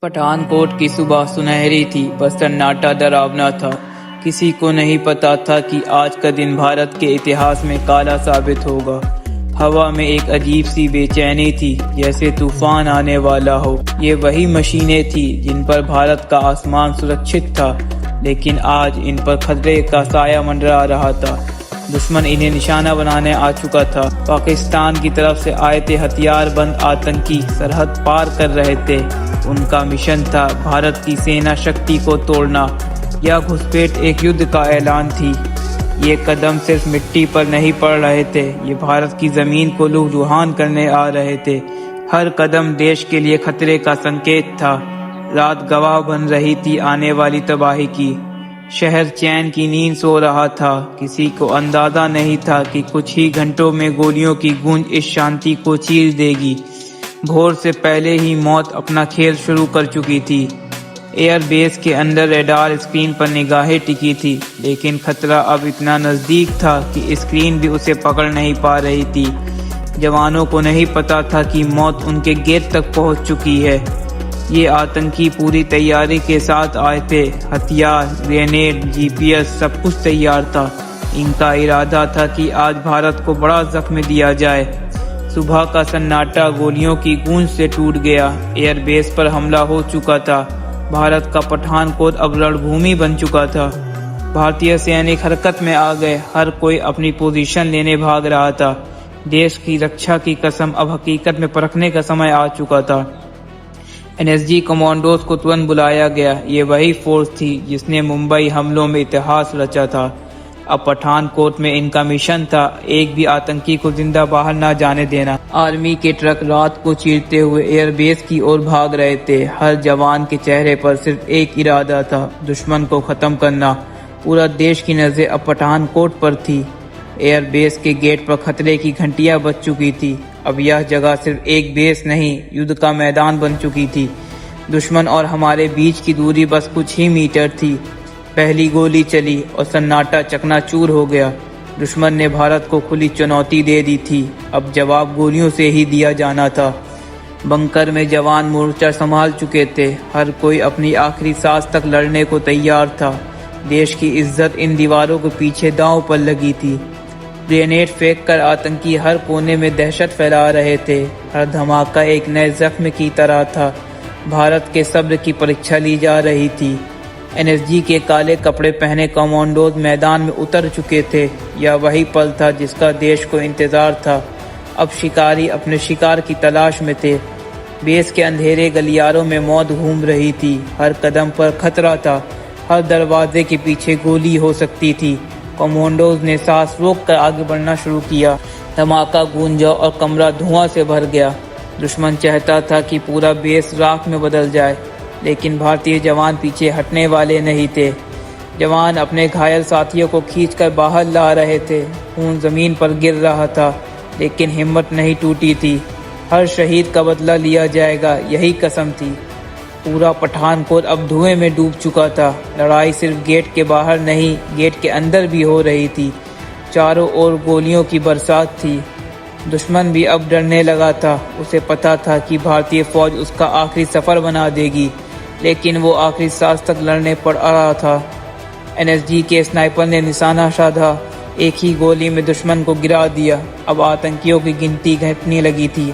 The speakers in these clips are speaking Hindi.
पठानकोट की सुबह सुनहरी थी पर सन्नाटा डरावना था। किसी को नहीं पता था कि आज का दिन भारत के इतिहास में काला साबित होगा। हवा में एक अजीब सी बेचैनी थी, जैसे तूफान आने वाला हो। ये वही मशीनें थी जिन पर भारत का आसमान सुरक्षित था, लेकिन आज इन पर खतरे का साया मंडरा रहा था। दुश्मन इन्हें निशाना बनाने आ चुका था। पाकिस्तान की तरफ से आए थे हथियारबंद आतंकी सरहद पार कर रहे थे। उनका मिशन था भारत की सेना शक्ति को तोड़ना। यह घुसपैठ एक युद्ध का ऐलान थी। ये कदम सिर्फ मिट्टी पर नहीं पड़ रहे थे, ये भारत की जमीन को लहूलुहान करने आ रहे थे। हर कदम देश के लिए खतरे का संकेत था। रात गवाह बन रही थी आने वाली तबाही की। शहर चैन की नींद सो रहा था। किसी को अंदाजा नहीं था कि कुछ ही घंटों में गोलियों की गूंज इस शांति को चीर देगी। भोर से पहले ही मौत अपना खेल शुरू कर चुकी थी। एयरबेस के अंदर रडार स्क्रीन पर निगाहें टिकी थी, लेकिन खतरा अब इतना नजदीक था कि स्क्रीन भी उसे पकड़ नहीं पा रही थी। जवानों को नहीं पता था कि मौत उनके गेट तक पहुंच चुकी है। ये आतंकी पूरी तैयारी के साथ आए थे। हथियार, ग्रेनेड, जीपीएस सब कुछ तैयार था। इनका इरादा था कि आज भारत को बड़ा जख्म दिया जाए। सुबह का सन्नाटा गोलियों की गूंज से टूट गया। एयरबेस पर हमला हो चुका था। भारत का पठानकोट अब रणभूमि बन चुका था। भारतीय सैनिक हरकत में आ गए। हर कोई अपनी पोजीशन लेने भाग रहा था। देश की रक्षा की कसम अब हकीकत में परखने का समय आ चुका था। एनएसजी कमांडोज को तुरंत बुलाया गया। ये वही फोर्स थी जिसने मुंबई हमलों में इतिहास रचा था। अब पठानकोट में इनका मिशन था एक भी आतंकी को जिंदा बाहर न जाने देना। आर्मी के ट्रक रात को चीरते हुए एयरबेस की ओर भाग रहे थे। हर जवान के चेहरे पर सिर्फ एक इरादा था, दुश्मन को खत्म करना। पूरा देश की नजर अब पठानकोट पर थी। एयरबेस के गेट पर खतरे की घंटियां बज चुकी थी। अब यह जगह सिर्फ एक बेस नहीं, युद्ध का मैदान बन चुकी थी। दुश्मन और हमारे बीच की दूरी बस कुछ ही मीटर थी। पहली गोली चली और सन्नाटा चकनाचूर हो गया। दुश्मन ने भारत को खुली चुनौती दे दी थी। अब जवाब गोलियों से ही दिया जाना था। बंकर में जवान मोर्चा संभाल चुके थे। हर कोई अपनी आखिरी सांस तक लड़ने को तैयार था। देश की इज्जत इन दीवारों के पीछे दांव पर लगी थी। ग्रेनेड फेंक कर आतंकी हर कोने में दहशत फैला रहे थे। हर धमाका एक नए जख्म की तरह था। भारत के सब्र की परीक्षा ली जा रही थी। एनएसजी के काले कपड़े पहने कमांडोज मैदान में उतर चुके थे। यह वही पल था जिसका देश को इंतजार था। अब शिकारी अपने शिकार की तलाश में थे। बेस के अंधेरे गलियारों में मौत घूम रही थी। हर कदम पर खतरा था। हर दरवाजे के पीछे गोली हो सकती थी। कमांडोज ने सांस रोक कर आगे बढ़ना शुरू किया। धमाका गूंजा और कमरा धुआं से भर गया। दुश्मन चाहता था कि पूरा बेस राख में बदल जाए, लेकिन भारतीय जवान पीछे हटने वाले नहीं थे। जवान अपने घायल साथियों को खींचकर बाहर ला रहे थे। खून जमीन पर गिर रहा था, लेकिन हिम्मत नहीं टूटी थी। हर शहीद का बदला लिया जाएगा, यही कसम थी। पूरा पठानकोट अब धुएं में डूब चुका था। लड़ाई सिर्फ गेट के बाहर नहीं, गेट के अंदर भी हो रही थी। चारों ओर गोलियों की बरसात थी। दुश्मन भी अब डरने लगा था। उसे पता था कि भारतीय फौज उसका आखिरी सफर बना देगी, लेकिन वो आखिरी सांस तक लड़ने पड़ रहा था। एनएसजी के स्नाइपर ने निशाना साधा। एक ही गोली में दुश्मन को गिरा दिया। अब आतंकियों की गिनती घटने लगी थी।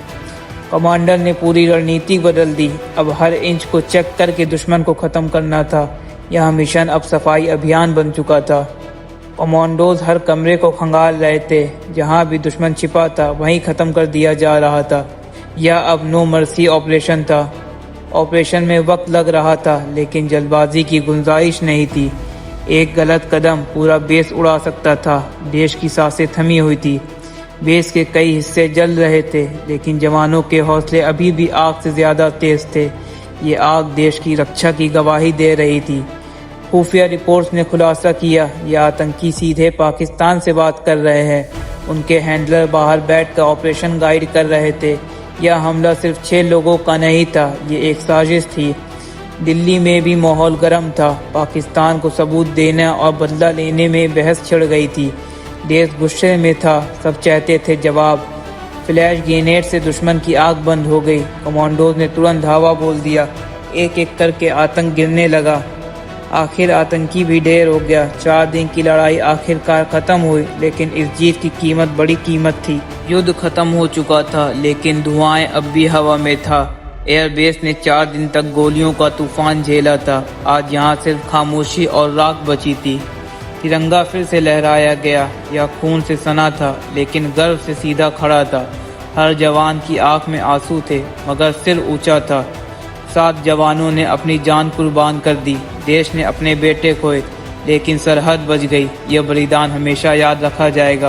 कमांडर ने पूरी रणनीति बदल दी। अब हर इंच को चेक करके दुश्मन को खत्म करना था। यह मिशन अब सफाई अभियान बन चुका था। कमांडोज हर कमरे को खंगाल रहे थे। जहां भी दुश्मन छिपा था वहीं खत्म कर दिया जा रहा था। यह अब नो मर्सी ऑपरेशन था। ऑपरेशन में वक्त लग रहा था, लेकिन जल्दबाजी की गुंजाइश नहीं थी। एक गलत कदम पूरा बेस उड़ा सकता था। देश की सांसें थमी हुई थी। बेस के कई हिस्से जल रहे थे, लेकिन जवानों के हौसले अभी भी आग से ज्यादा तेज थे। ये आग देश की रक्षा की गवाही दे रही थी। खुफिया रिपोर्ट्स ने खुलासा किया, ये आतंकी सीधे पाकिस्तान से बात कर रहे हैं। उनके हैंडलर बाहर बैठकर ऑपरेशन गाइड कर रहे थे। यह हमला सिर्फ 6 लोगों का नहीं था, ये एक साजिश थी। दिल्ली में भी माहौल गर्म था। पाकिस्तान को सबूत देने और बदला लेने में बहस छिड़ गई थी। देश गुस्से में था। सब चाहते थे जवाब। फ्लैश ग्रेनेड से दुश्मन की आग बंद हो गई। कमांडोज ने तुरंत धावा बोल दिया। एक एक करके आतंक गिरने लगा। आखिर आतंकी भी ढेर हो गया। 4 दिन की लड़ाई आखिरकार खत्म हुई, लेकिन इस जीत की कीमत बड़ी कीमत थी। युद्ध खत्म हो चुका था, लेकिन धुआं अब भी हवा में था। एयरबेस ने 4 दिन तक गोलियों का तूफान झेला था। आज यहाँ सिर्फ खामोशी और राख बची थी। तिरंगा फिर से लहराया गया। यह खून से सना था, लेकिन गर्व से सीधा खड़ा था। हर जवान की आंख में आंसू थे, मगर सिर ऊंचा था। 7 जवानों ने अपनी जान कुर्बान कर दी। देश ने अपने बेटे खोए, लेकिन सरहद बच गई। यह बलिदान हमेशा याद रखा जाएगा।